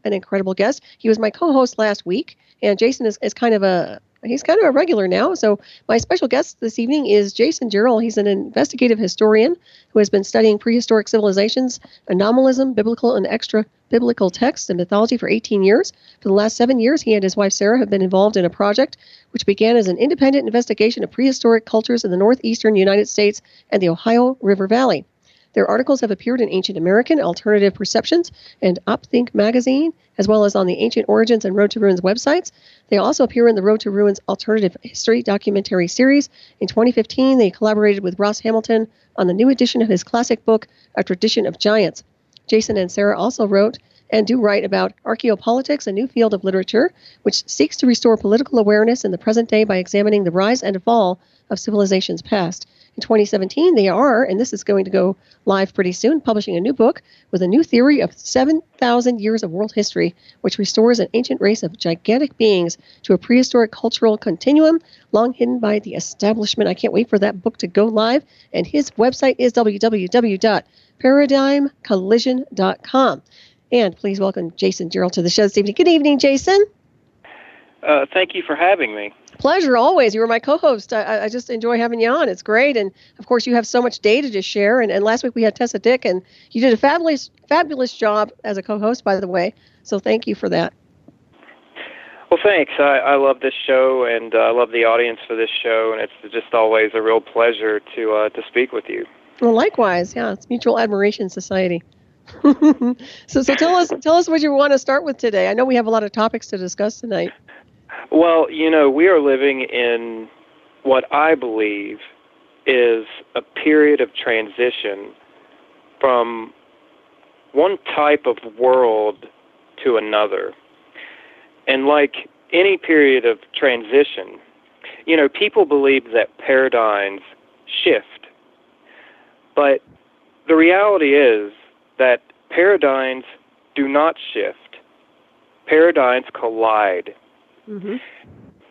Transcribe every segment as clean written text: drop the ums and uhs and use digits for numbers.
an incredible guest. He was my co-host last week, and Jason is kind of a regular now. So my special guest this evening is Jason Jarrell. He's an investigative historian who has been studying prehistoric civilizations, anomalism, biblical and extra-biblical texts, and mythology for 18 years. For the last 7 years, he and his wife Sarah have been involved in a project which began as an independent investigation of prehistoric cultures in the Northeastern United States and the Ohio River Valley. Their articles have appeared in Ancient American, Alternative Perceptions, and Upthink magazine, as well as on the Ancient Origins and Road to Ruins websites. They also appear in the Road to Ruins Alternative History documentary series. In 2015, they collaborated with Ross Hamilton on the new edition of his classic book, A Tradition of Giants. Jason and Sarah also wrote and do write about Archaeo-Politics, a new field of literature, which seeks to restore political awareness in the present day by examining the rise and fall of civilizations past. In 2017, they are, and this is going to go live pretty soon, publishing a new book with a new theory of 7,000 years of world history, which restores an ancient race of gigantic beings to a prehistoric cultural continuum long hidden by the establishment. I can't wait for that book to go live. And his website is www.paradigmcollision.com. And please welcome Jason Jarrell to the show this evening. Good evening, Jason. Thank you for having me. Pleasure, always. You were my co-host. I just enjoy having you on. It's great. And, of course, you have so much data to share. And last week we had Tessa Dick, and you did a fabulous job as a co-host, by the way. So thank you for that. Well, thanks. I love this show, and I love the audience for this show, and it's just always a real pleasure to speak with you. Well, likewise. Yeah, it's Mutual Admiration Society. So tell us what you want to start with today. I know we have a lot of topics to discuss tonight. Well, we are living in what I believe is a period of transition from one type of world to another. And like any period of transition, people believe that paradigms shift. But the reality is that paradigms do not shift. Paradigms collide. Mm-hmm.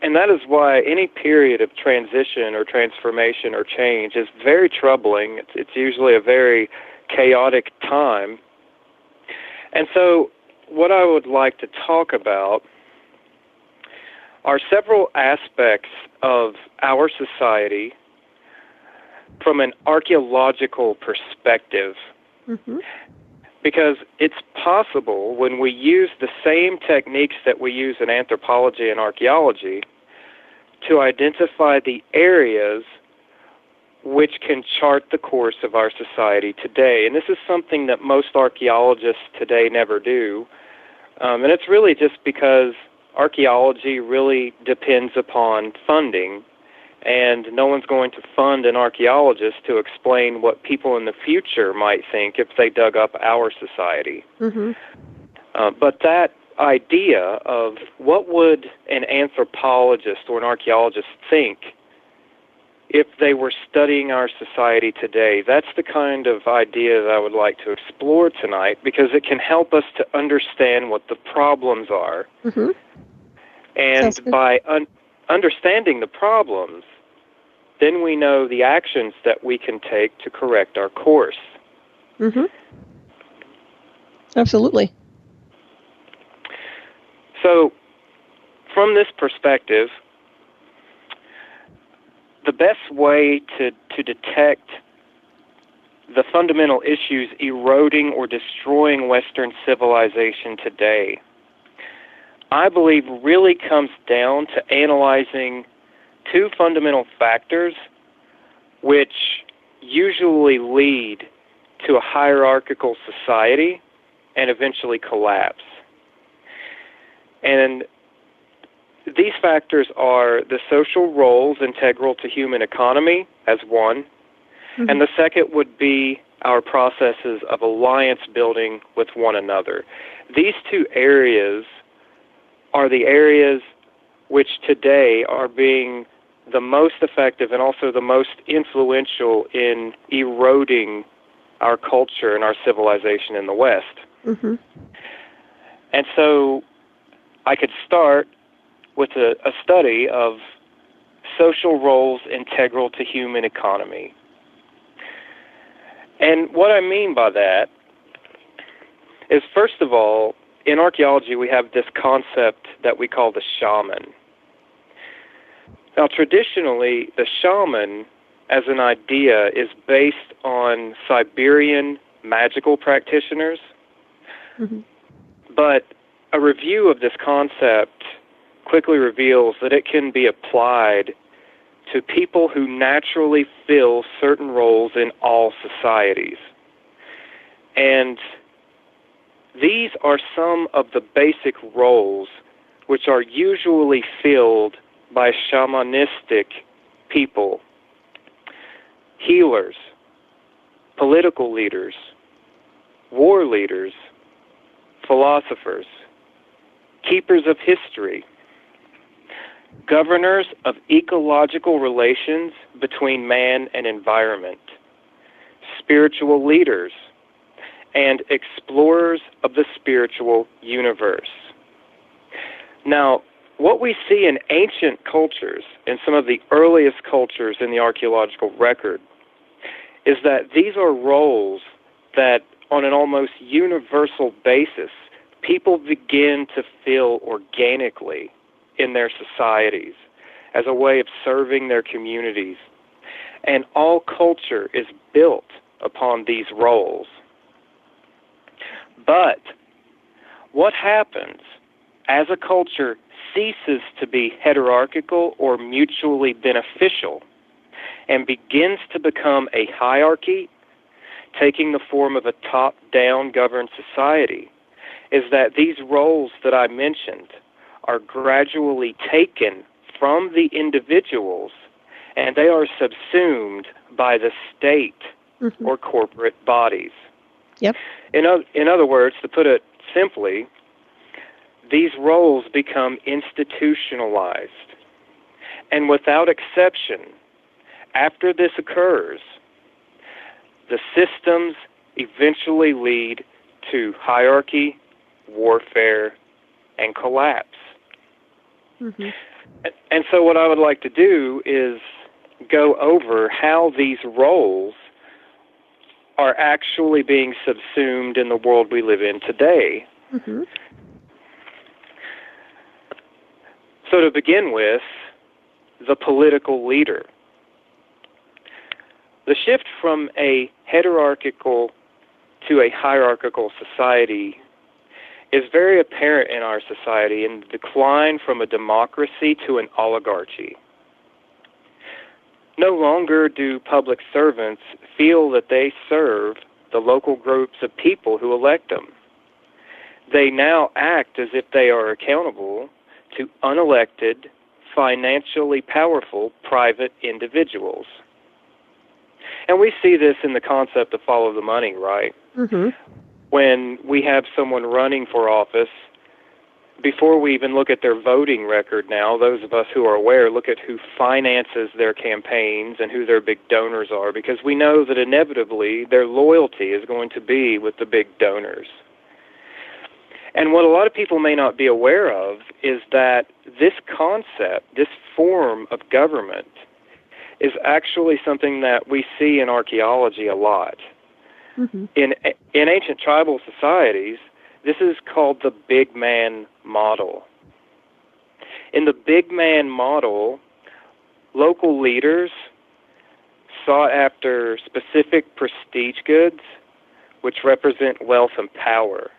And that is why any period of transition or transformation or change is very troubling. It's usually a very chaotic time. And so what I would like to talk about are several aspects of our society from an archaeological perspective. Mm-hmm. Because it's possible when we use the same techniques that we use in anthropology and archaeology to identify the areas which can chart the course of our society today. And this is something that most archaeologists today never do. And it's really just because archaeology really depends upon funding, and no one's going to fund an archaeologist to explain what people in the future might think if they dug up our society. Mm-hmm. But that idea of what would an anthropologist or an archaeologist think if they were studying our society today, that's the kind of idea that I would like to explore tonight, because it can help us to understand what the problems are. Mm-hmm. And by understanding the problems, then we know the actions that we can take to correct our course. Mm-hmm. Absolutely. So, from this perspective, the best way to detect the fundamental issues eroding or destroying Western civilization today, I believe, really comes down to analyzing two fundamental factors which usually lead to a hierarchical society and eventually collapse. And these factors are the social roles integral to human economy as one, mm-hmm. and the second would be our processes of alliance building with one another. These two areas are the areas which today are being the most effective and also the most influential in eroding our culture and our civilization in the West. Mm-hmm. And so I could start with a study of social roles integral to human economy. And what I mean by that is, first of all, in archaeology, we have this concept that we call the shaman. Now, traditionally, the shaman, as an idea, is based on Siberian magical practitioners. Mm-hmm. But a review of this concept quickly reveals that it can be applied to people who naturally fill certain roles in all societies. And these are some of the basic roles which are usually filled by shamanistic people: healers, political leaders, war leaders, philosophers, keepers of history, governors of ecological relations between man and environment, spiritual leaders, and explorers of the spiritual universe. Now, what we see in ancient cultures, in some of the earliest cultures in the archaeological record, is that these are roles that, on an almost universal basis, people begin to fill organically in their societies as a way of serving their communities. And all culture is built upon these roles. But what happens as a culture ceases to be hierarchical or mutually beneficial and begins to become a hierarchy, taking the form of a top-down governed society, is that these roles that I mentioned are gradually taken from the individuals and they are subsumed by the state or corporate bodies. Yep. In other words, to put it simply, these roles become institutionalized. And without exception, after this occurs, the systems eventually lead to hierarchy, warfare, and collapse. Mm-hmm. And so what I would like to do is go over how these roles are actually being subsumed in the world we live in today. Mm-hmm. So to begin with, the political leader. The shift from a heterarchical to a hierarchical society is very apparent in our society in the decline from a democracy to an oligarchy. No longer do public servants feel that they serve the local groups of people who elect them. They now act as if they are accountable to unelected, financially powerful private individuals. And we see this in the concept of follow the money, right? Mm-hmm. When we have someone running for office, before we even look at their voting record now, those of us who are aware look at who finances their campaigns and who their big donors are, because we know that inevitably their loyalty is going to be with the big donors. And what a lot of people may not be aware of is that this concept, this form of government, is actually something that we see in archaeology a lot. Mm-hmm. In ancient tribal societies, this is called the big man model. In the big man model, local leaders sought after specific prestige goods, which represent wealth and power.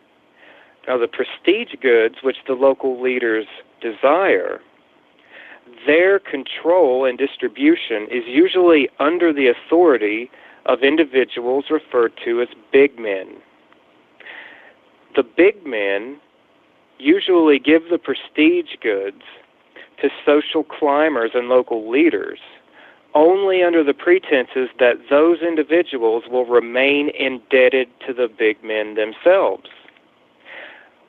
Now, the prestige goods which the local leaders desire, their control and distribution is usually under the authority of individuals referred to as big men. The big men usually give the prestige goods to social climbers and local leaders only under the pretenses that those individuals will remain indebted to the big men themselves.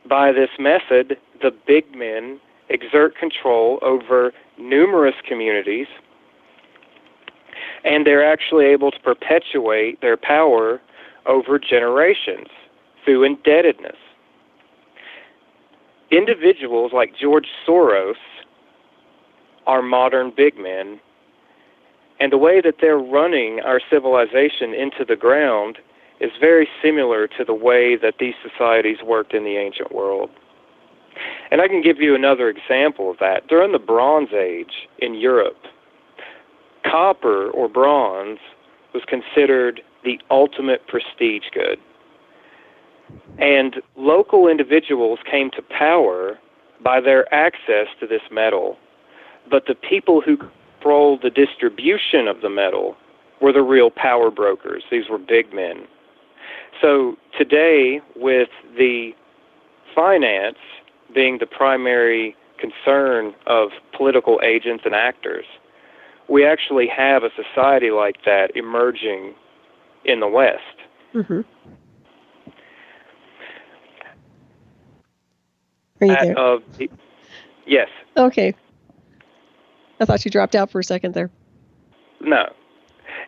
By this method, the big men exert control over numerous communities, and they're actually able to perpetuate their power over generations through indebtedness. Individuals like George Soros are modern big men, and the way that they're running our civilization into the ground is very similar to the way that these societies worked in the ancient world. And I can give you another example of that. During the Bronze Age in Europe, copper or bronze was considered the ultimate prestige good. And local individuals came to power by their access to this metal. But the people who controlled the distribution of the metal were the real power brokers. These were big men. So today, with the finance being the primary concern of political agents and actors, we actually have a society like that emerging in the West. Mm-hmm. Are you there? Yes. Okay. I thought you dropped out for a second there. No.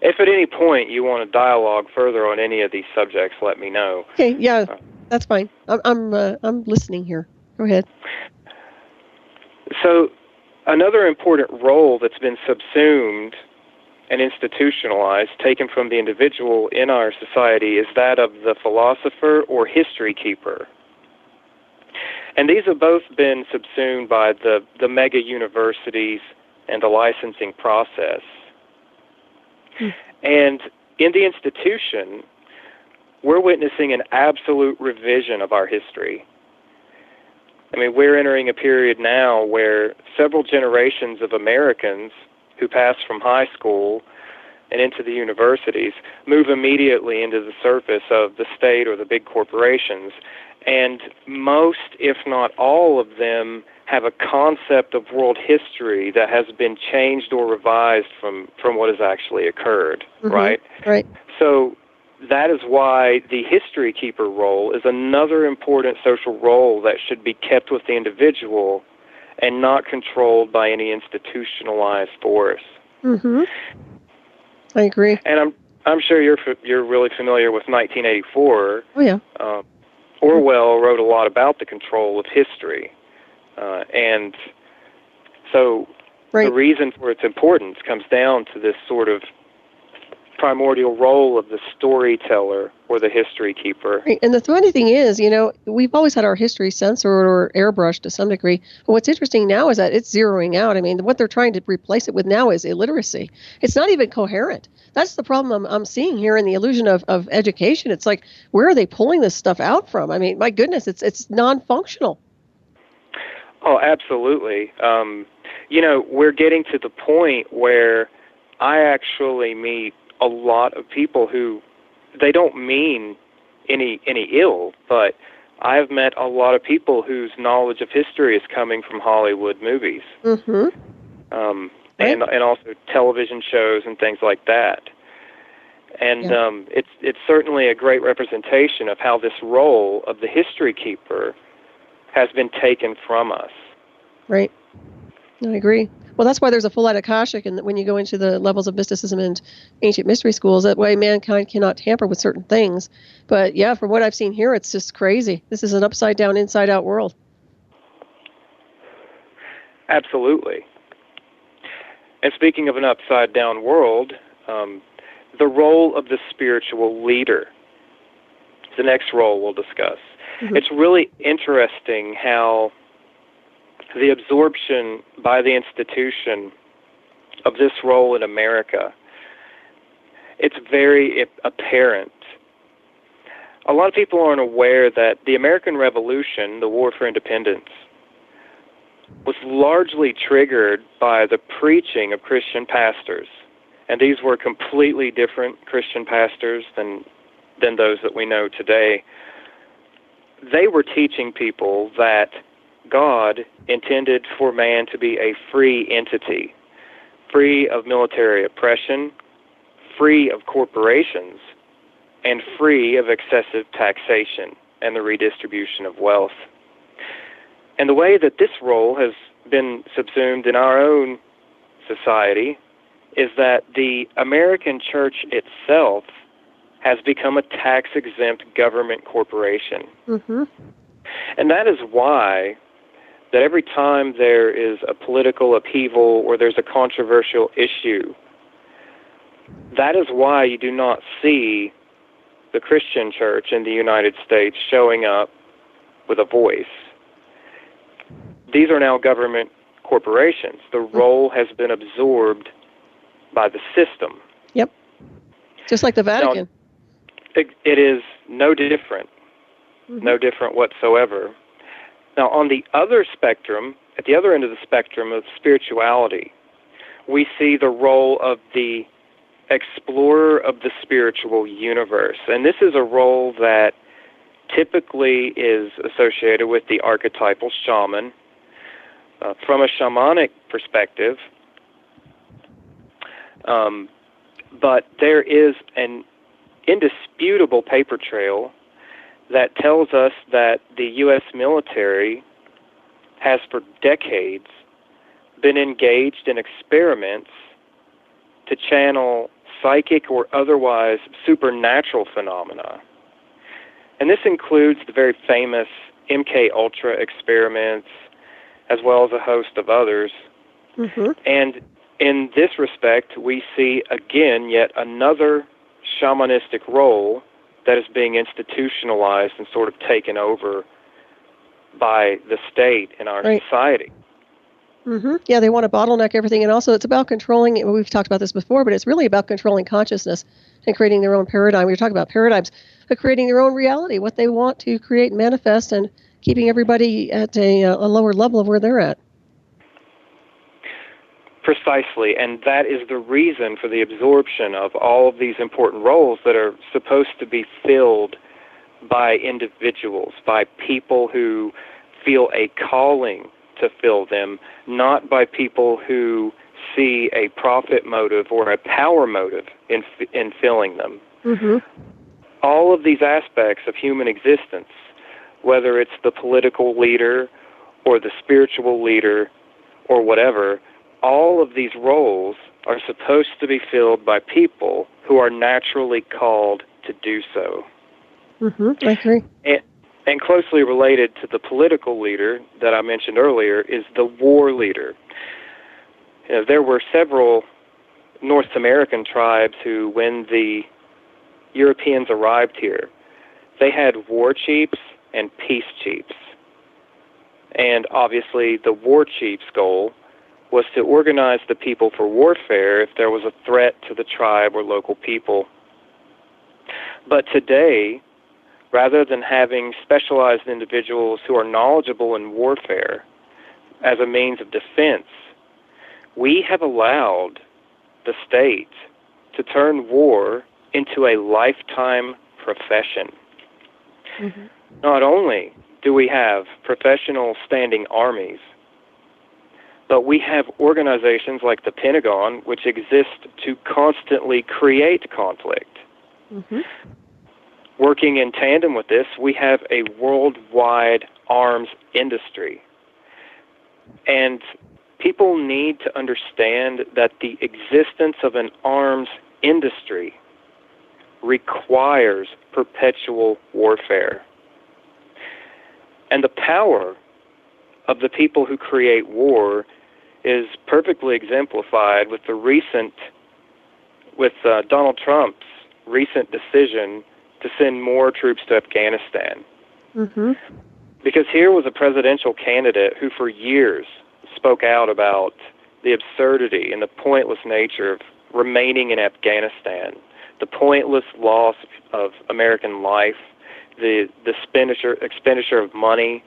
If at any point you want to dialogue further on any of these subjects, let me know. Okay, yeah, that's fine. I'm listening here. Go ahead. So, another important role that's been subsumed and institutionalized, taken from the individual in our society, is that of the philosopher or history keeper. And these have both been subsumed by the mega universities and the licensing process. And in the institution, we're witnessing an absolute revision of our history. I mean, we're entering a period now where several generations of Americans who pass from high school and into the universities move immediately into the surface of the state or the big corporations. And most, if not all of them, have a concept of world history that has been changed or revised from what has actually occurred, right? Right. So that is why the history keeper role is another important social role that should be kept with the individual and not controlled by any institutionalized force. Mm-hmm. I agree. And I'm sure you're really familiar with 1984. Oh yeah. Orwell wrote a lot about the control of history. And so the reason for its importance comes down to this sort of primordial role of the storyteller or the history keeper. Right. And the funny thing is, we've always had our history censored or airbrushed to some degree. But what's interesting now is that it's zeroing out. I mean, what they're trying to replace it with now is illiteracy. It's not even coherent. That's the problem I'm seeing here in the illusion of education. It's like, where are they pulling this stuff out from? I mean, my goodness, it's non-functional. Oh, absolutely. We're getting to the point where I actually meet a lot of people who, they don't mean any ill, but I've met a lot of people whose knowledge of history is coming from Hollywood movies. Mm-hmm. And also television shows and things like that. And it's certainly a great representation of how this role of the history keeper has been taken from us. Right. I agree. Well, that's why there's a full Akashic, and when you go into the levels of mysticism and ancient mystery schools, that way mankind cannot tamper with certain things. But yeah, from what I've seen here, it's just crazy. This is an upside-down, inside-out world. Absolutely. And speaking of an upside-down world, the role of the spiritual leader is the next role we'll discuss. Mm-hmm. It's really interesting how the absorption by the institution of this role in America, it's very apparent. A lot of people aren't aware that the American Revolution, the War for Independence, was largely triggered by the preaching of Christian pastors. And these were completely different Christian pastors than those that we know today. They were teaching people that God intended for man to be a free entity, free of military oppression, free of corporations, and free of excessive taxation and the redistribution of wealth. And the way that this role has been subsumed in our own society is that the American church itself has become a tax-exempt government corporation. Mm-hmm. And that is why that every time there is a political upheaval or there's a controversial issue, that is why you do not see the Christian church in the United States showing up with a voice. These are now government corporations. The role has been absorbed by the system. Yep. Just like the Vatican. Now, it is no different. No different whatsoever. Now, on the other spectrum, at the other end of the spectrum of spirituality, we see the role of the explorer of the spiritual universe. And this is a role that typically is associated with the archetypal shaman. From a shamanic perspective, but there is an indisputable paper trail that tells us that the U.S. military has for decades been engaged in experiments to channel psychic or otherwise supernatural phenomena. And this includes the very famous MK Ultra experiments, as well as a host of others. And in this respect, we see again yet another shamanistic role that is being institutionalized and sort of taken over by the state in our society. Yeah, they want to bottleneck everything, and also it's about controlling, we've talked about this before, but it's really about controlling consciousness and creating their own paradigm. We were talking about paradigms, but creating their own reality, what they want to create and manifest, and keeping everybody at a lower level of where they're at. Precisely, and that is the reason for the absorption of all of these important roles that are supposed to be filled by individuals, by people who feel a calling to fill them, not by people who see a profit motive or a power motive in filling them. All of these aspects of human existence, whether it's the political leader or the spiritual leader or whatever, all of these roles are supposed to be filled by people who are naturally called to do so. I agree. And closely related to the political leader that I mentioned earlier is the war leader. You know, there were several North American tribes who, when the Europeans arrived here, they had war chiefs and peace chiefs. And obviously the war chief's goal was to organize the people for warfare if there was a threat to the tribe or local people. But today, rather than having specialized individuals who are knowledgeable in warfare as a means of defense, we have allowed the state to turn war into a lifetime profession. Not only do we have professional standing armies, but we have organizations like the Pentagon, which exist to constantly create conflict. Working in tandem with this, we have a worldwide arms industry. And people need to understand that the existence of an arms industry requires perpetual warfare. And the power of the people who create war is perfectly exemplified with Donald Trump's recent decision to send more troops to Afghanistan. Because here was a presidential candidate who for years spoke out about the absurdity and the pointless nature of remaining in Afghanistan, the pointless loss of American life, the expenditure of money.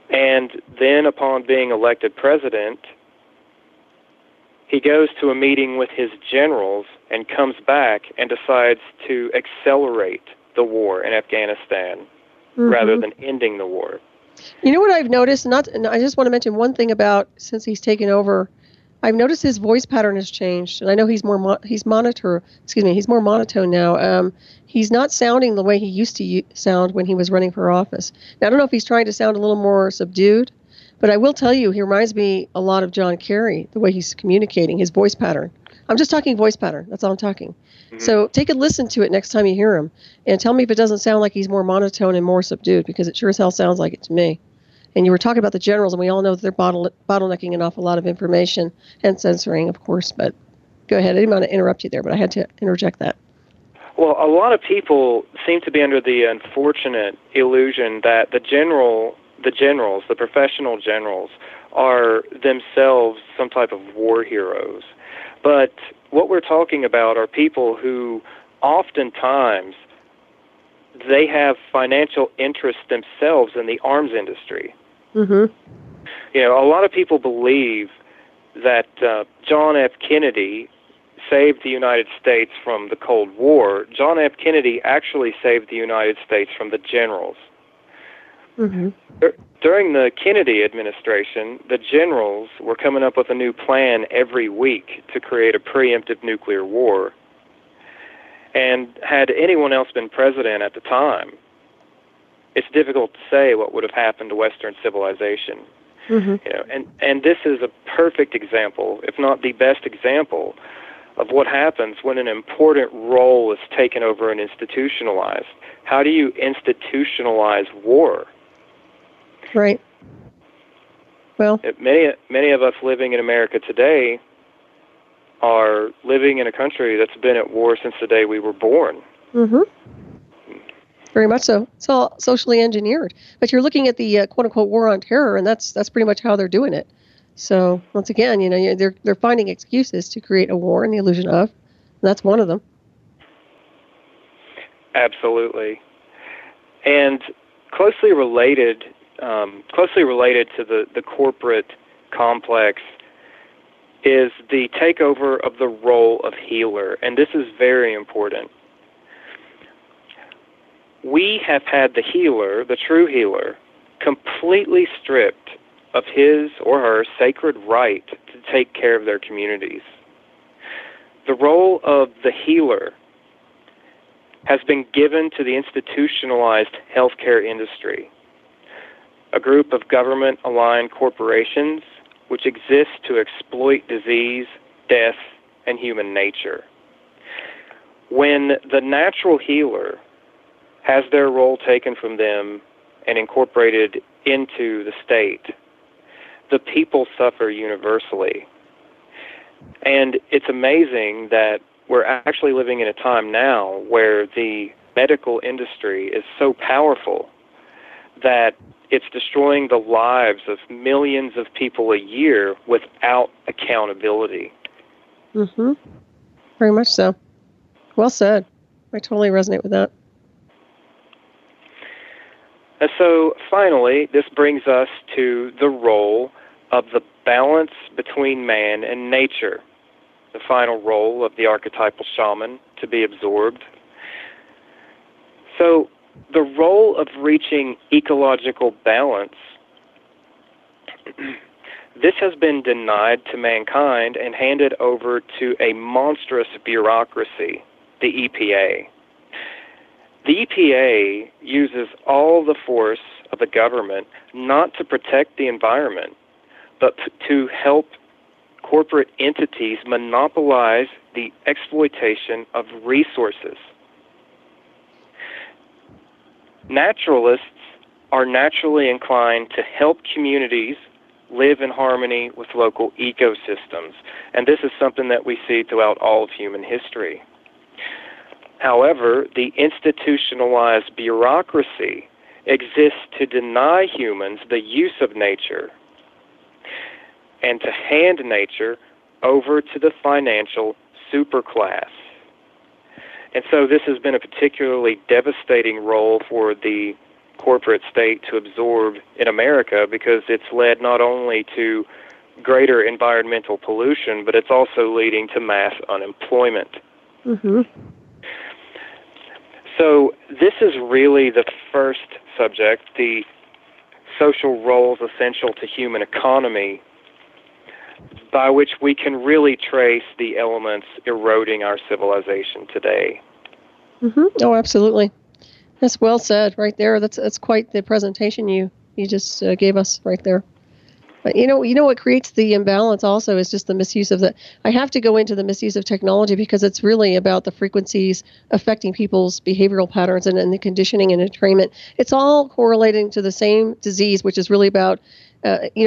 And then upon being elected president, he goes to a meeting with his generals and comes back and decides to accelerate the war in Afghanistan rather than ending the war. You know what I've noticed? And I just want to mention one thing about since he's taken over. I've noticed his voice pattern has changed, and I know he's more monotone now. He's not sounding the way he used to sound when he was running for office. Now, I don't know if he's trying to sound a little more subdued, but I will tell you, he reminds me a lot of John Kerry, the way he's communicating, his voice pattern. I'm just talking voice pattern. That's all I'm talking. So take a listen to it next time you hear him, and tell me if it doesn't sound like he's more monotone and more subdued, because it sure as hell sounds like it to me. And you were talking about the generals, and we all know that they're bottlenecking an awful lot of information and censoring, of course. But go ahead. I didn't want to interrupt you there, but I had to interject that. Well, a lot of people seem to be under the unfortunate illusion that the generals, the professional generals, are themselves some type of war heroes. But what we're talking about are people who oftentimes they have financial interests themselves in the arms industry. Mm-hmm. You know, a lot of people believe that John F. Kennedy saved the United States from the Cold War. John F. Kennedy actually saved the United States from the generals. Mm-hmm. During the Kennedy administration, the generals were coming up with a new plan every week to create a preemptive nuclear war. And had anyone else been president at the time, it's difficult to say what would have happened to Western civilization. Mm-hmm. You know, and this is a perfect example, if not the best example, of what happens when an important role is taken over and institutionalized. How do you institutionalize war? Right. Well, many of us living in America today are living in a country that's been at war since the day we were born. mm-hmm. Very much so. It's all socially engineered. But you're looking at the quote-unquote war on terror, and that's pretty much how they're doing it. So once again, you know, they're finding excuses to create a war and the illusion of. And that's one of them. Absolutely. And closely related to the corporate complex is the takeover of the role of healer, and this is very important. We have had the healer, the true healer, completely stripped of his or her sacred right to take care of their communities. The role of the healer has been given to the institutionalized healthcare industry, a group of government-aligned corporations which exist to exploit disease, death, and human nature. When the natural healer has their role taken from them and incorporated into the state, the people suffer universally. And it's amazing that we're actually living in a time now where the medical industry is so powerful that it's destroying the lives of millions of people a year without accountability. Mm-hmm. Very much so. Well said. I totally resonate with that. And so, finally, this brings us to the role of the balance between man and nature, the final role of the archetypal shaman to be absorbed. So, the role of reaching ecological balance, this has been denied to mankind and handed over to a monstrous bureaucracy, the EPA. The EPA uses all the force of the government not to protect the environment, but to help corporate entities monopolize the exploitation of resources. Naturalists are naturally inclined to help communities live in harmony with local ecosystems, and this is something that we see throughout all of human history. However, the institutionalized bureaucracy exists to deny humans the use of nature and to hand nature over to the financial superclass. And so this has been a particularly devastating role for the corporate state to absorb in America, because it's led not only to greater environmental pollution, but it's also leading to mass unemployment. Mm-hmm. So this is really the first subject, the social roles essential to human economy, by which we can really trace the elements eroding our civilization today. Mm-hmm. Oh, absolutely. That's well said right there. That's quite the presentation you just gave us right there. But you know what creates the imbalance also is just the misuse of I have to go into the misuse of technology, because it's really about the frequencies affecting people's behavioral patterns and the conditioning and entrainment. It's all correlating to the same disease, which is really about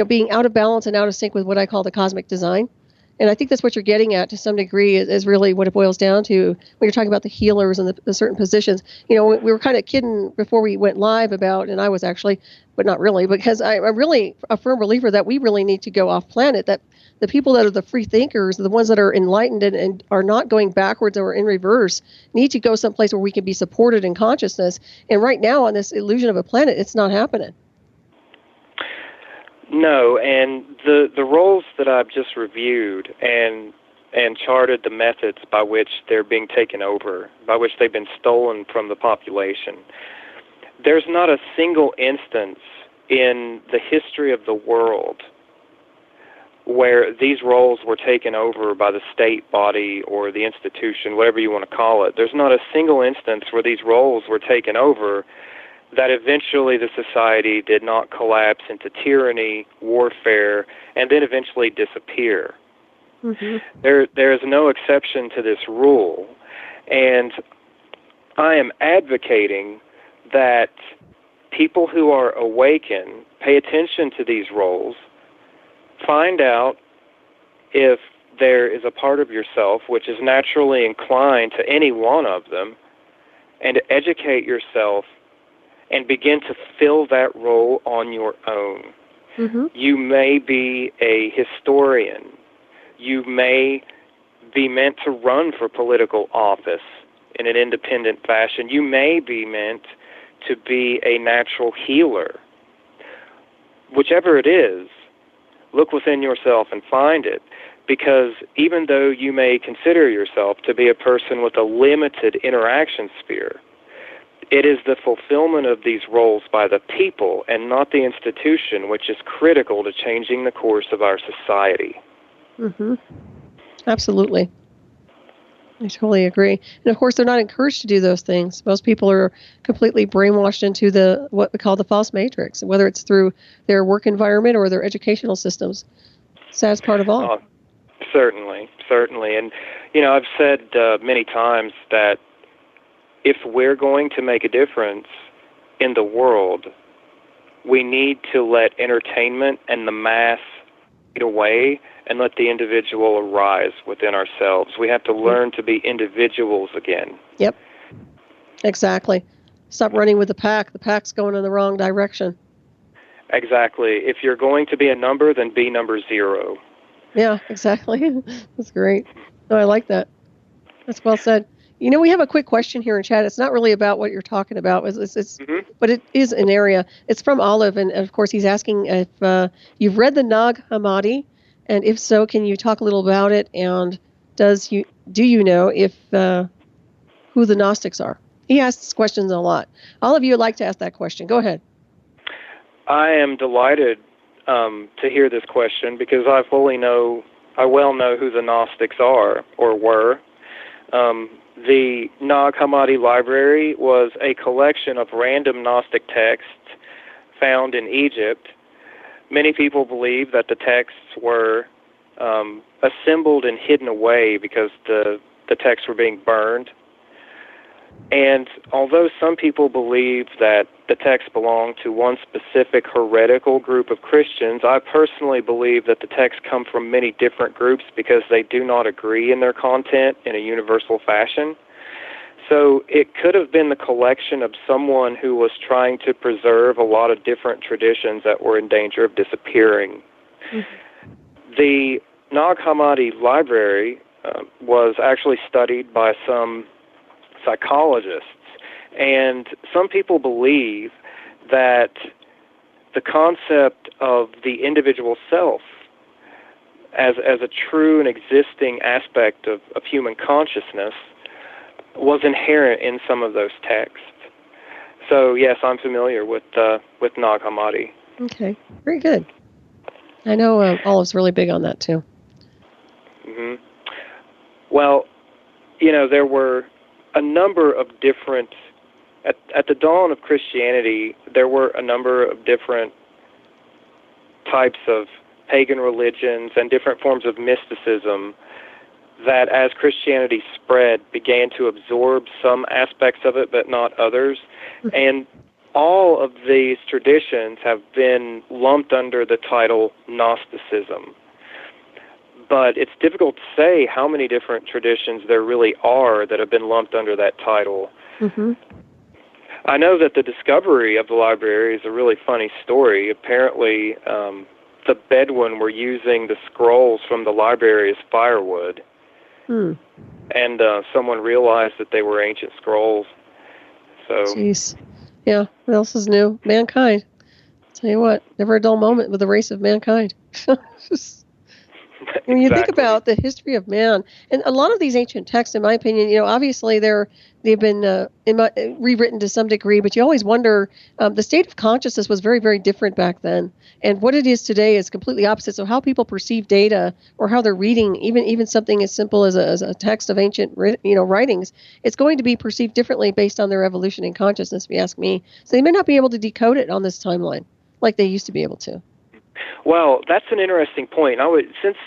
being out of balance and out of sync with what I call the cosmic design. And I think that's what you're getting at to some degree is really what it boils down to when you're talking about the healers and the certain positions. You know, we were kind of kidding before we went live about, and I was actually, but not really, because I'm really a firm believer that we really need to go off planet, that the people that are the free thinkers, the ones that are enlightened and are not going backwards or in reverse, need to go someplace where we can be supported in consciousness. And right now on this illusion of a planet, it's not happening. No, and the roles that I've just reviewed and charted the methods by which they're being taken over, by which they've been stolen from the population, there's not a single instance in the history of the world where these roles were taken over by the state body or the institution, whatever you want to call it. There's not a single instance where these roles were taken over that eventually the society did not collapse into tyranny, warfare, and then eventually disappear. Mm-hmm. There is no exception to this rule. And I am advocating that people who are awakened pay attention to these roles, find out if there is a part of yourself which is naturally inclined to any one of them, and educate yourself and begin to fill that role on your own. Mm-hmm. You may be a historian. You may be meant to run for political office in an independent fashion. You may be meant to be a natural healer. Whichever it is, look within yourself and find it, because even though you may consider yourself to be a person with a limited interaction sphere, it is the fulfillment of these roles by the people and not the institution which is critical to changing the course of our society. Mm-hmm. Absolutely. I totally agree. And of course, they're not encouraged to do those things. Most people are completely brainwashed into what we call the false matrix, whether it's through their work environment or their educational systems. Saddest part of all. Certainly. And, I've said many times that if we're going to make a difference in the world, we need to let entertainment and the mass fade away and let the individual arise within ourselves. We have to learn to be individuals again. Yep, exactly. Stop running with the pack. The pack's going in the wrong direction. Exactly. If you're going to be a number, then be number 0. Yeah, exactly. That's great. No, I like that. That's well said. We have a quick question here in chat. It's not really about what you're talking about, but it is an area. It's from Olive, and of course he's asking if you've read the Nag Hammadi, and if so, can you talk a little about it? And do you know if who the Gnostics are? He asks questions a lot. All of you would like to ask that question. Go ahead. I am delighted to hear this question because I well know who the Gnostics are or were. The Nag Hammadi Library was a collection of random Gnostic texts found in Egypt. Many people believe that the texts were assembled and hidden away because the texts were being burned. And although some people believe that the texts belong to one specific heretical group of Christians, I personally believe that the texts come from many different groups because they do not agree in their content in a universal fashion. So it could have been the collection of someone who was trying to preserve a lot of different traditions that were in danger of disappearing. Mm-hmm. The Nag Hammadi Library was actually studied by some psychologists, and some people believe that the concept of the individual self as a true and existing aspect of human consciousness was inherent in some of those texts. So yes, I'm familiar with Nag Hammadi. Okay, very good. I know Olive's really big on that too. Mm-hmm. Well, there were a number of different, at the dawn of Christianity, there were a number of different types of pagan religions and different forms of mysticism that, as Christianity spread, began to absorb some aspects of it, but not others. Mm-hmm. And all of these traditions have been lumped under the title Gnosticism. but it's difficult to say how many different traditions there really are that have been lumped under that title. Mm-hmm. I know that the discovery of the library is a really funny story. Apparently, the Bedouin were using the scrolls from the library as firewood, and someone realized that they were ancient scrolls. So, jeez, yeah. What else is new? Mankind. Tell you what, never a dull moment with the race of mankind. When you think about the history of man, and a lot of these ancient texts, in my opinion, obviously they've been rewritten to some degree, but you always wonder, the state of consciousness was very, very different back then, and what it is today is completely opposite. So how people perceive data or how they're reading, even something as simple as a text of ancient, writings, it's going to be perceived differently based on their evolution in consciousness, if you ask me. So they may not be able to decode it on this timeline like they used to be able to. Well, that's an interesting point. Since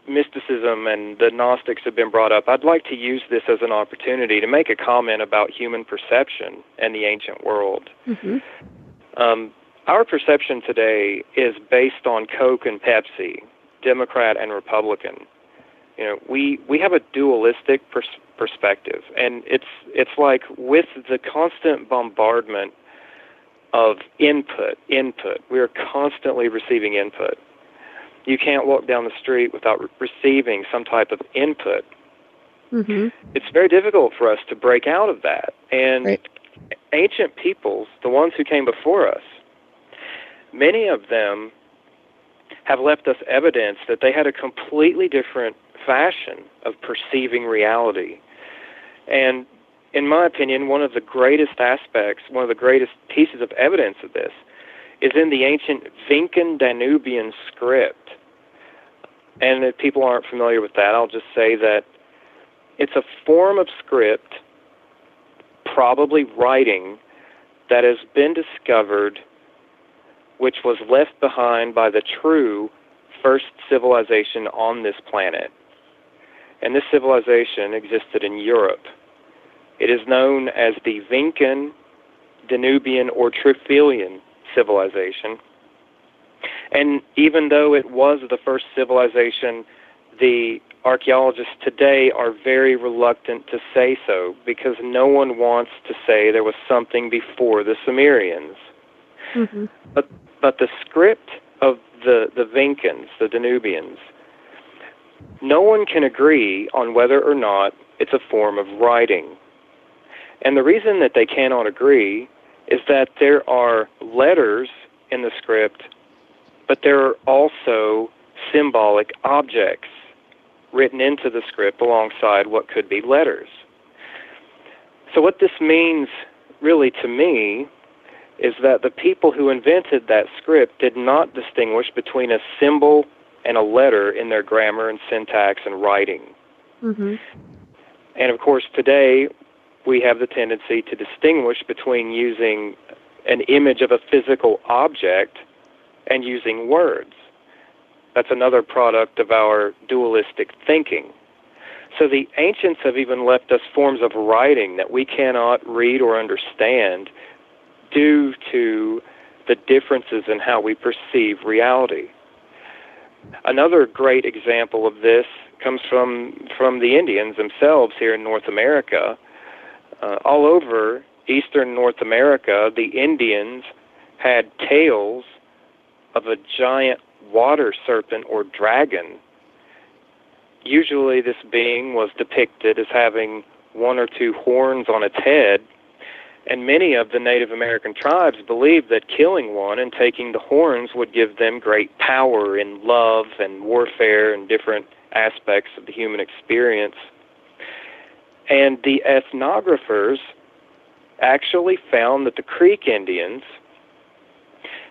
mysticism and the Gnostics have been brought up, I'd like to use this as an opportunity to make a comment about human perception and the ancient world. Mm-hmm. Our perception today is based on Coke and Pepsi, Democrat and Republican. We have a dualistic perspective, and it's like with the constant bombardment of input. We are constantly receiving input. You can't walk down the street without receiving some type of input. Mm-hmm. It's very difficult for us to break out of that. And ancient peoples, the ones who came before us, many of them have left us evidence that they had a completely different fashion of perceiving reality. And in my opinion, one of the greatest aspects, one of the greatest pieces of evidence of this is in the ancient Vincan-Danubian script. And if people aren't familiar with that, I'll just say that it's a form of script, probably writing, that has been discovered, which was left behind by the true first civilization on this planet. And this civilization existed in Europe. It is known as the Vincan, Danubian, or Trifilian civilization. And even though it was the first civilization, the archaeologists today are very reluctant to say so because no one wants to say there was something before the Sumerians. Mm-hmm. But the script of the Vincans, the Danubians, no one can agree on whether or not it's a form of writing. And the reason that they cannot agree is that there are letters in the script, but there are also symbolic objects written into the script alongside what could be letters. So what this means really to me is that the people who invented that script did not distinguish between a symbol and a letter in their grammar and syntax and writing. Mm-hmm. And of course today we have the tendency to distinguish between using an image of a physical object and using words. That's another product of our dualistic thinking. So the ancients have even left us forms of writing that we cannot read or understand due to the differences in how we perceive reality. Another great example of this comes from the Indians themselves here in North America. All over eastern North America, the Indians had tales of a giant water serpent or dragon. Usually this being was depicted as having one or two horns on its head, and many of the Native American tribes believed that killing one and taking the horns would give them great power in love and warfare and different aspects of the human experience. And the ethnographers actually found that the Creek Indians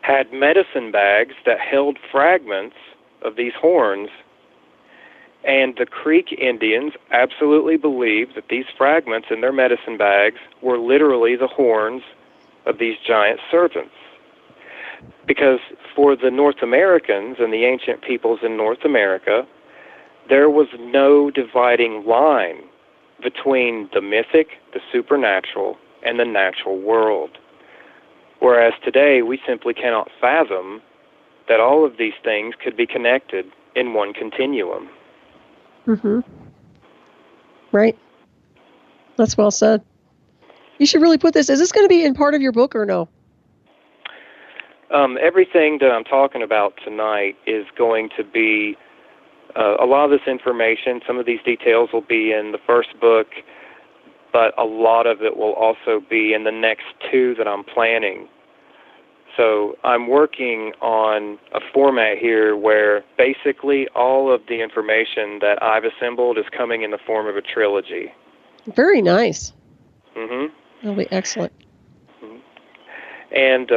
had medicine bags that held fragments of these horns, and the Creek Indians absolutely believed that these fragments in their medicine bags were literally the horns of these giant serpents. Because for the North Americans and the ancient peoples in North America, there was no dividing line between the mythic, the supernatural, and the natural world. Whereas today we simply cannot fathom that all of these things could be connected in one continuum. Mm-hmm. Right. That's well said. You should really put this. Is this going to be in part of your book or no? Everything that I'm talking about tonight is going to be a lot of this information. Some of these details will be in the first book, but a lot of it will also be in the next two that I'm planning. So I'm working on a format here where basically all of the information that I've assembled is coming in the form of a trilogy. Very nice. Mm-hmm. That'll be excellent. Mm-hmm. And,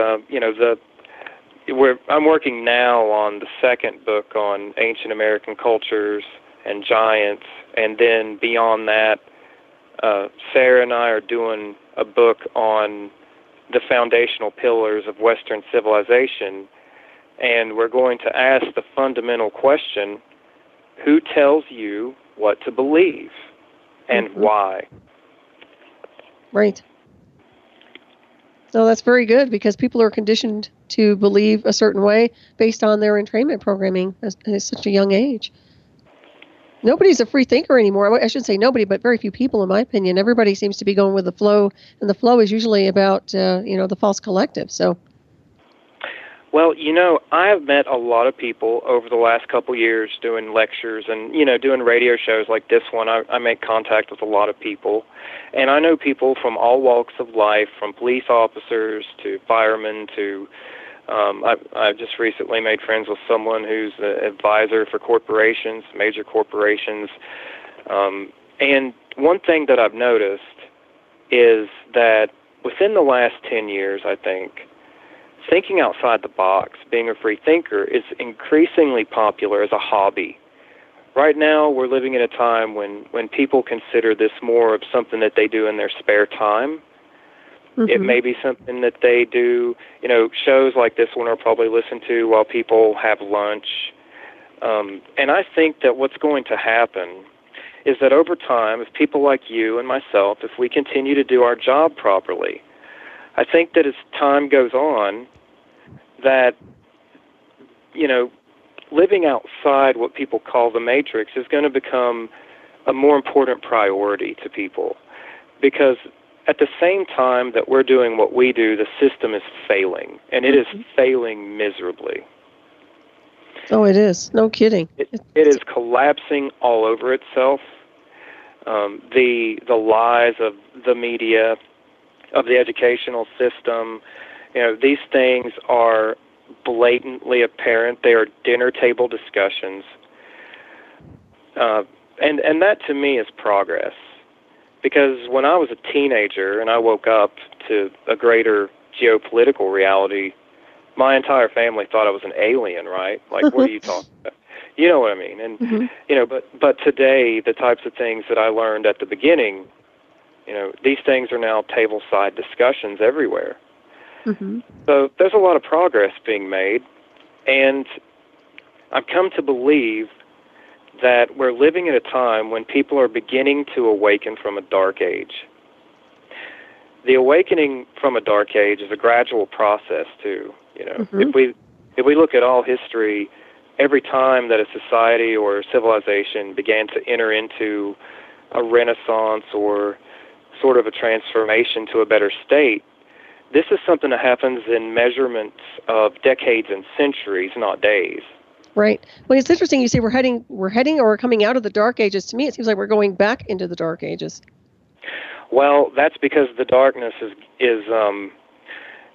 I'm working now on the second book on ancient American cultures and giants, and then beyond that, Sarah and I are doing a book on the foundational pillars of Western civilization, and we're going to ask the fundamental question, who tells you what to believe and why? Right. So that's very good, because people are conditioned to believe a certain way based on their entrainment programming at such a young age. Nobody's a free thinker anymore. I shouldn't say nobody, but very few people, in my opinion. Everybody seems to be going with the flow, and the flow is usually about, the false collective. So, well, I have met a lot of people over the last couple years doing lectures and, doing radio shows like this one. I make contact with a lot of people, and I know people from all walks of life, from police officers to firemen to I've just recently made friends with someone who's an advisor for corporations, major corporations. And one thing that I've noticed is that within the last 10 years, I think, thinking outside the box, being a free thinker, is increasingly popular as a hobby. Right now, we're living in a time when people consider this more of something that they do in their spare time. Mm-hmm. It may be something that they do, shows like this one are probably listened to while people have lunch. And I think that what's going to happen is that over time, if people like you and myself, if we continue to do our job properly, I think that as time goes on, that, living outside what people call the matrix is going to become a more important priority to people. Because at the same time that we're doing what we do, the system is failing, and it is failing miserably. Oh, it is. No kidding. It is collapsing all over itself. The lies of the media, of the educational system, these things are blatantly apparent. They are dinner table discussions. And that to me is progress. Because when I was a teenager and I woke up to a greater geopolitical reality, my entire family thought I was an alien, right? Like, what are you talking about? You know what I mean? And, but today, the types of things that I learned at the beginning, these things are now table-side discussions everywhere. Mm-hmm. So there's a lot of progress being made, and I've come to believe that we're living at a time when people are beginning to awaken from a dark age. The awakening from a dark age is a gradual process, too. If we look at all history, every time that a society or a civilization began to enter into a renaissance or sort of a transformation to a better state, this is something that happens in measurements of decades and centuries, not days. Right. Well, it's interesting you say we're heading or we're coming out of the dark ages. To me, it seems like we're going back into the dark ages. Well, that's because the darkness is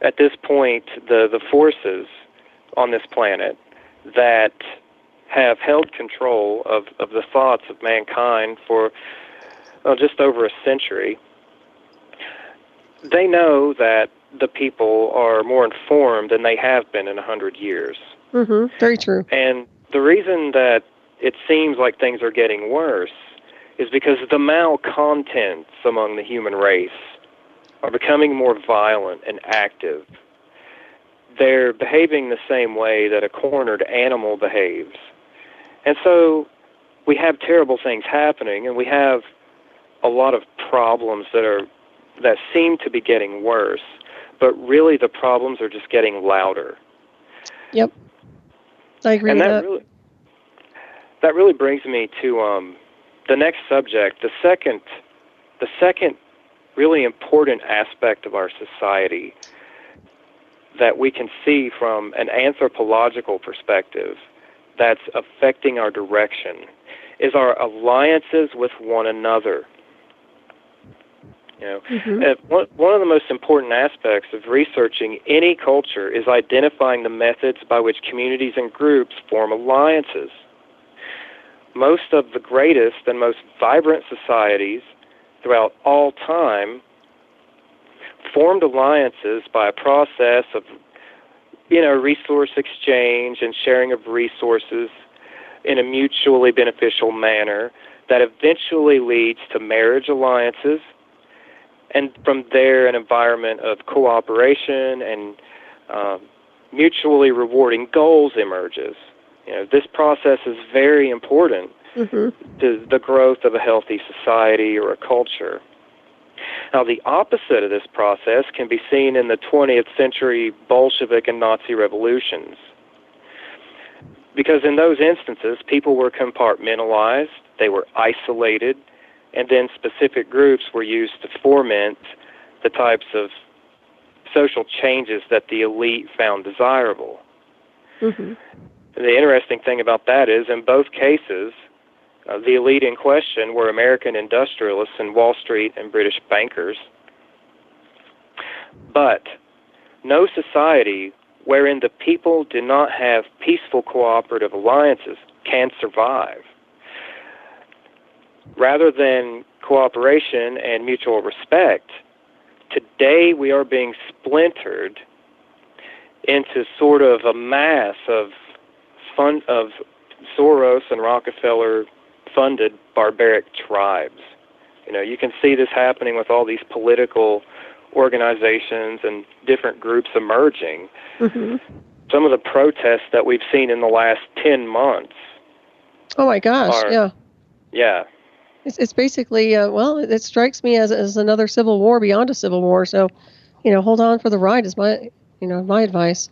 at this point, the forces on this planet that have held control of the thoughts of mankind for just over a century, they know that the people are more informed than they have been in 100 years. Mm-hmm. Very true. And the reason that it seems like things are getting worse is because the malcontents among the human race are becoming more violent and active. They're behaving the same way that a cornered animal behaves. And so we have terrible things happening, and we have a lot of problems that seem to be getting worse, but really the problems are just getting louder. Yep. I agree with that. that really brings me to the next subject. The second really important aspect of our society that we can see from an anthropological perspective that's affecting our direction is our alliances with one another. One of the most important aspects of researching any culture is identifying the methods by which communities and groups form alliances. Most of the greatest and most vibrant societies throughout all time formed alliances by a process of, resource exchange and sharing of resources in a mutually beneficial manner that eventually leads to marriage alliances, and from there an environment of cooperation and mutually rewarding goals emerges. This process is very important to the growth of a healthy society or a culture. Now, the opposite of this process can be seen in the 20th century Bolshevik and Nazi revolutions. Because in those instances, people were compartmentalized, they were isolated, and then specific groups were used to foment the types of social changes that the elite found desirable. The interesting thing about that is, in both cases, the elite in question were American industrialists and Wall Street and British bankers. But no society wherein the people do not have peaceful cooperative alliances can survive. Rather than cooperation and mutual respect, today we are being splintered into sort of a mass of Soros and Rockefeller-funded barbaric tribes. You can see this happening with all these political organizations and different groups emerging. Some of the protests that we've seen in the last 10 months. Oh my gosh, Yeah. It's basically, it strikes me as another civil war beyond a civil war. So, hold on for the ride is my advice.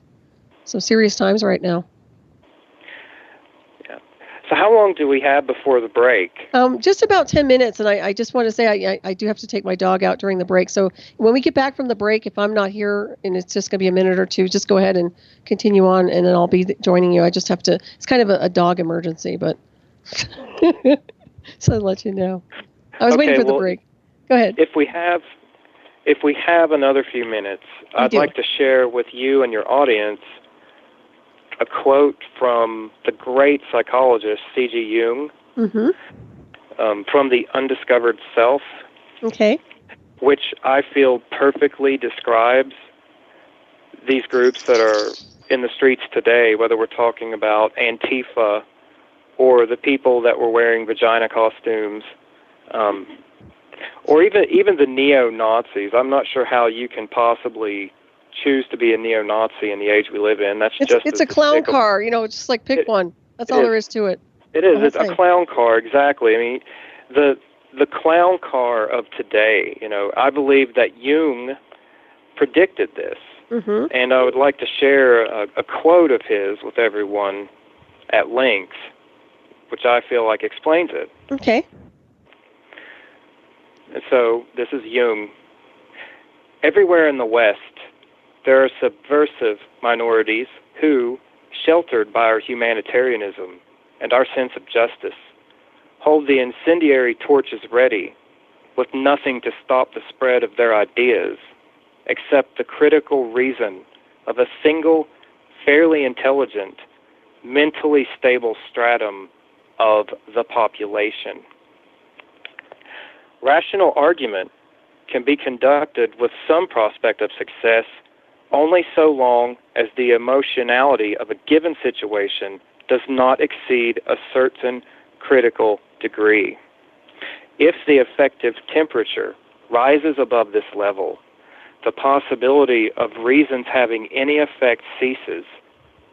Some serious times right now. Yeah. So how long do we have before the break? Just about 10 minutes. And I just want to say I do have to take my dog out during the break. So when we get back from the break, if I'm not here and it's just going to be a minute or two, just go ahead and continue on and then I'll be joining you. I just have to, it's kind of a dog emergency, but so I'll let you know. I was waiting for the break. Go ahead. If we have another few minutes, I'd like to share with you and your audience a quote from the great psychologist C.G. Jung from The Undiscovered Self, which I feel perfectly describes these groups that are in the streets today, whether we're talking about Antifa or the people that were wearing vagina costumes, or even the neo-Nazis. I'm not sure how you can possibly choose to be a neo-Nazi in the age we live in. It's a clown car, just like pick one. That's all there is to it. It is. It's a clown car, exactly. I mean, the clown car of today, I believe that Jung predicted this. And I would like to share a quote of his with everyone at length, which I feel like explains it. Okay. And so this is Jung. Everywhere in the West, there are subversive minorities who, sheltered by our humanitarianism and our sense of justice, hold the incendiary torches ready, with nothing to stop the spread of their ideas, except the critical reason of a single, fairly intelligent, mentally stable stratum of the population. Rational argument can be conducted with some prospect of success only so long as the emotionality of a given situation does not exceed a certain critical degree. If the effective temperature rises above this level, the possibility of reasons having any effect ceases,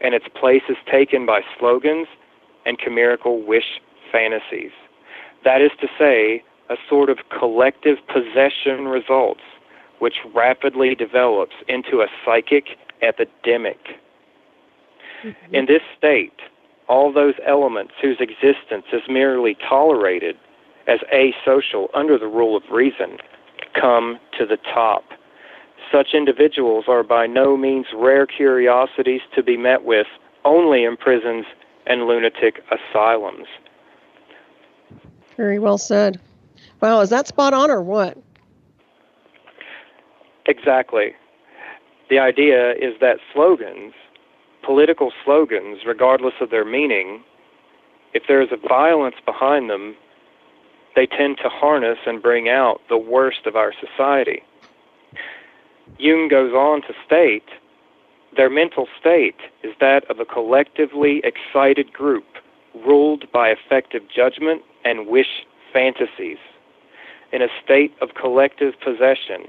and its place is taken by slogans and chimerical wish fantasies. That is to say, a sort of collective possession results, which rapidly develops into a psychic epidemic. In this state, all those elements whose existence is merely tolerated as asocial under the rule of reason, come to the top. Such individuals are by no means rare curiosities to be met with only in prisons and lunatic asylums. Very well said. Wow, is that spot on or what? Exactly. The idea is that slogans, political slogans, regardless of their meaning, if there is a violence behind them, they tend to harness and bring out the worst of our society. Jung goes on to state, their mental state is that of a collectively excited group ruled by affective judgment and wish fantasies. In a state of collective possession,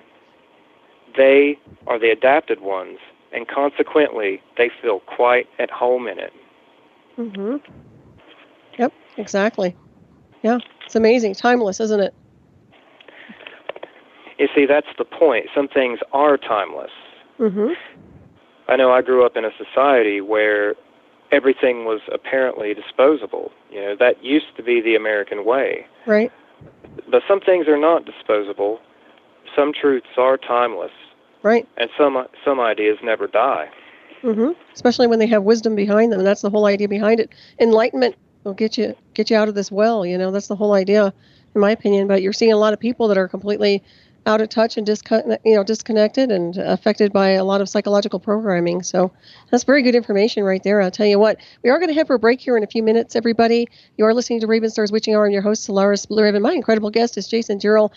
they are the adapted ones, and consequently, they feel quite at home in it. Mm-hmm. Yep, exactly. Yeah, it's amazing. Timeless, isn't it? You see, that's the point. Some things are timeless. Mm-hmm. I know I grew up in a society where everything was apparently disposable. You know, that used to be the American way. Right. But some things are not disposable. Some truths are timeless. Right. And some ideas never die. Mm-hmm. Especially when they have wisdom behind them. And that's the whole idea behind it. Enlightenment will get you out of this well. You know, that's the whole idea, in my opinion. But you're seeing a lot of people that are completely out of touch and disconnected and affected by a lot of psychological programming. So that's very good information right there. I'll tell you what, we are going to head for a break here in a few minutes, everybody. You are listening to Ravenstar's Witching Hour. I'm your host, Solaris, BlueRaven. My incredible guest is Jason Jarrell.